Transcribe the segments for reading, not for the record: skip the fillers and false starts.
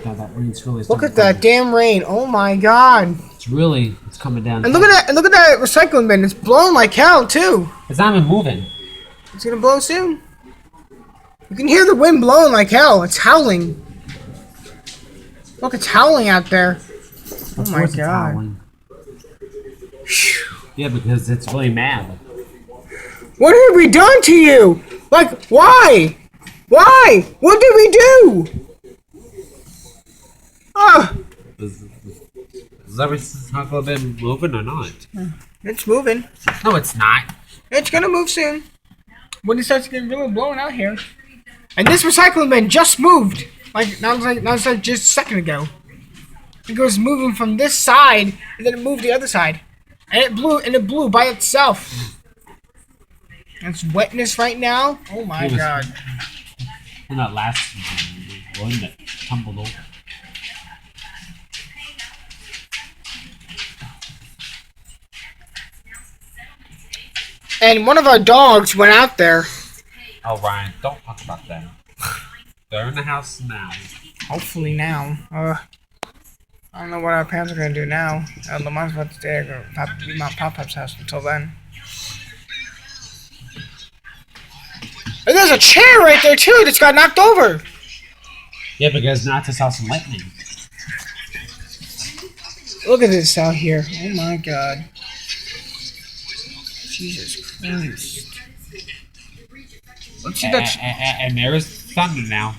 god, that rain's really Look starting at that damn rain. Oh my god. It's coming down. And look at that, and look at that recycling bin. It's blowing like hell too. It's not even moving. It's gonna blow soon. You can hear the wind blowing like hell. It's howling. Look, it's howling out there. Oh my god. Yeah, because it's really mad. What have we done to you? Like, why? Why? What did we do? Is everything been moving or not? It's moving. No, it's not. It's gonna move soon. When it starts getting really blowing out here. And this recycling bin just moved. Like just a second ago. It was moving from this side, and then it moved the other side. And it blew by itself. It's wetness right now. Oh my god. And that last one that tumbled over. And one of our dogs went out there. Oh, Ryan, don't talk about them. They're in the house now. Hopefully now. I don't know what our parents are gonna do now. Lamon's about to stay at Pop-Pop's house until then. And there's a chair right there too that's got knocked over. Yeah, because not to saw some lightning. Look at this out here. Oh my god. Jesus Christ. Let's see that. And there is thunder now.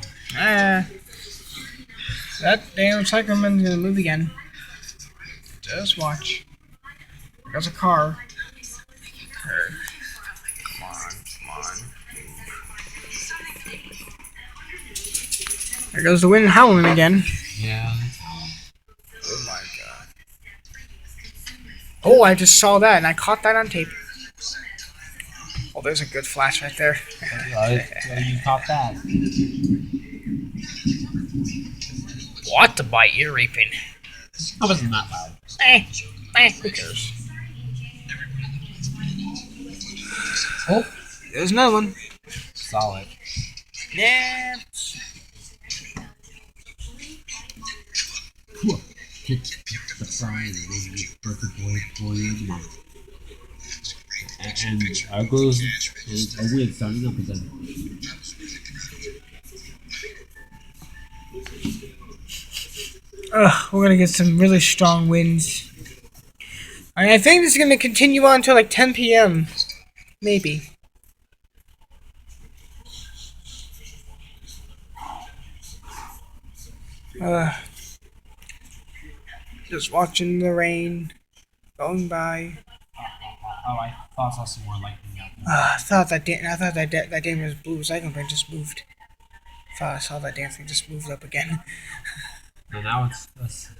That damn recycling bin's gonna move again. Just watch. There's a car. Come on. There goes the wind howling again. Yeah. Oh my god. Oh, I just saw that and I caught that on tape. Oh, there's a good flash right there. You caught that. What to buy ear raping? That wasn't that loud. Who cares? Oh, There's another one. solid. Yeah. Pick the fries and then you birthday boy for your mom. And our goes is a weird starting up again. We're gonna get some really strong winds. I think this is gonna continue on until like 10 p.m. Maybe. Just watching the rain going by. Oh, I thought I saw some more lightning out there. I thought that damn blue recycling bin just moved. I thought I saw that damn thing just moved up again. And now it's this.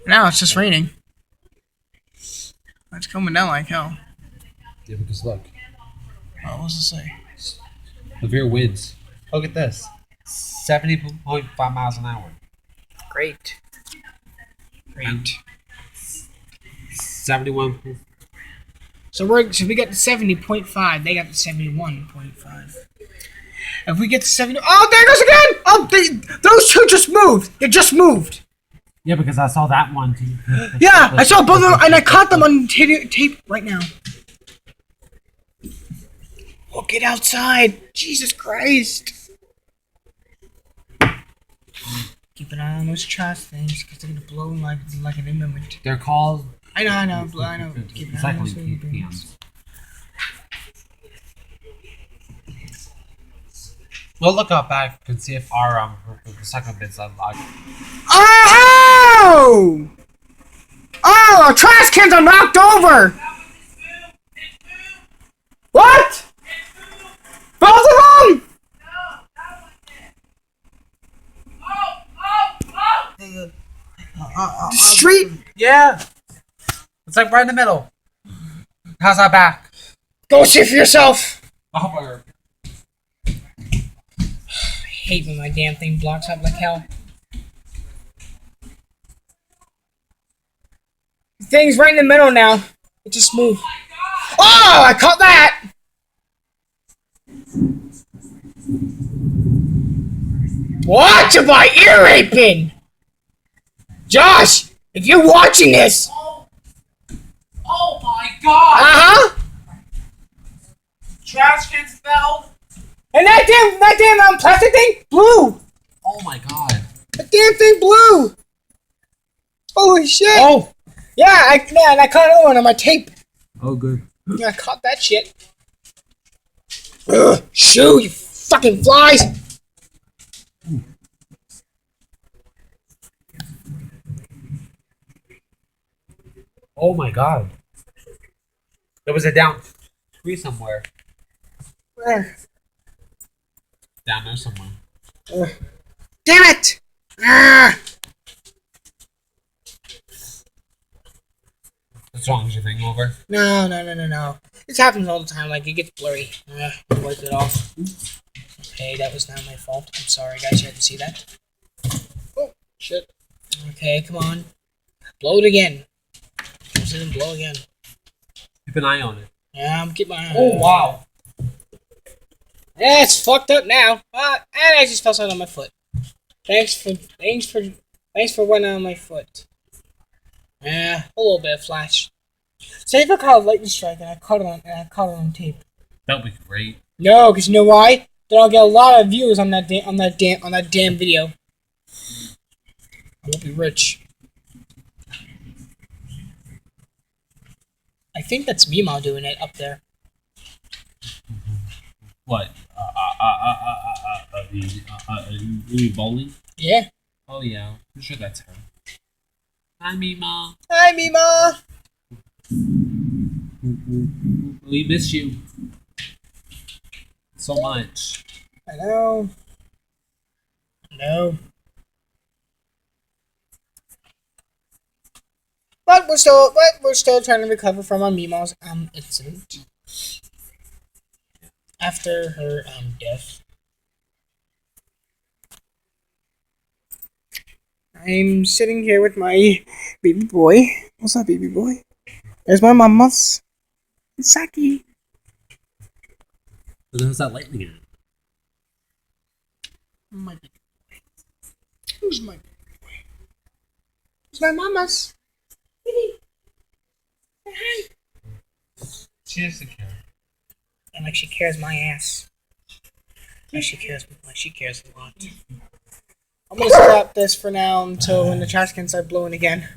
Now it's just raining. It's coming down like hell. Yeah, because look. What was it say? Severe winds. Look at this. 70.5 miles an hour. Great. And 71. So we got the 70.5. They got the 71.5. If we get to 70, oh, there it goes again! Oh, those two just moved. They just moved. Yeah, because I saw that one too. Yeah, I saw both of them, and I caught them on tape right now. Oh, get outside! Jesus Christ! Keep an eye on those trash things, because they're gonna blow like an immigrant. They're called. I know. Keep an eye on those Recycling. We'll look up back and see if our recycling bins unlocked. Oh! Oh, our trash cans are knocked over! What? Both of them? The street? Yeah. It's like right in the middle. How's that back? Go see for yourself. Oh my god. I hate when my damn thing blocks up like hell. The thing's right in the middle now. It just moved. Oh, I caught that! What? To my ear raping! Josh, if you're watching this, Oh my god! Trash can fell. and that damn plastic thing blew. Oh my god. The damn thing blew. Holy shit! Oh. Yeah, and I caught another one on my tape. Oh good. Yeah, I caught that shit. Ugh, shoo, you fucking flies! Oh my god. There was a down tree somewhere. Where? Down there somewhere. Damn it! Ah! What's wrong? Is your thing over? No. This happens all the time. Like, it gets blurry. Wipe it off. Okay, that was not my fault. I'm sorry, guys. You had to see that. Oh, shit. Okay, come on. Blow it again. Just let it blow again. Keep an eye on it. Yeah, I'm keeping my eye on Oh it. wow. Yeah, it's fucked up now. And I just fell out on my foot. Thanks for running on my foot. Yeah, a little bit of flash. Say if I caught a lightning strike and I caught it on tape. That would be great. No, because you know why? Then I'll get a lot of views on that damn video. I won't be rich. I think that's Meemaw doing it up there. What? You bowling? Yeah. Oh yeah, I'm sure that's her. Hi, Mima. Hi, Meemaw. We miss you so much. I know. But we're still trying to recover from our Meemaw's incident after her death. I'm sitting here with my baby boy. What's up, baby boy? There's my mama's. It's Saki. But how's that lightning at? My baby boy. Who's my baby boy? It's my mama's. Baby. Say hi. She doesn't care. And like she cares my ass. Like she cares a lot. I'm gonna stop this for now until when the trash cans start blowing again.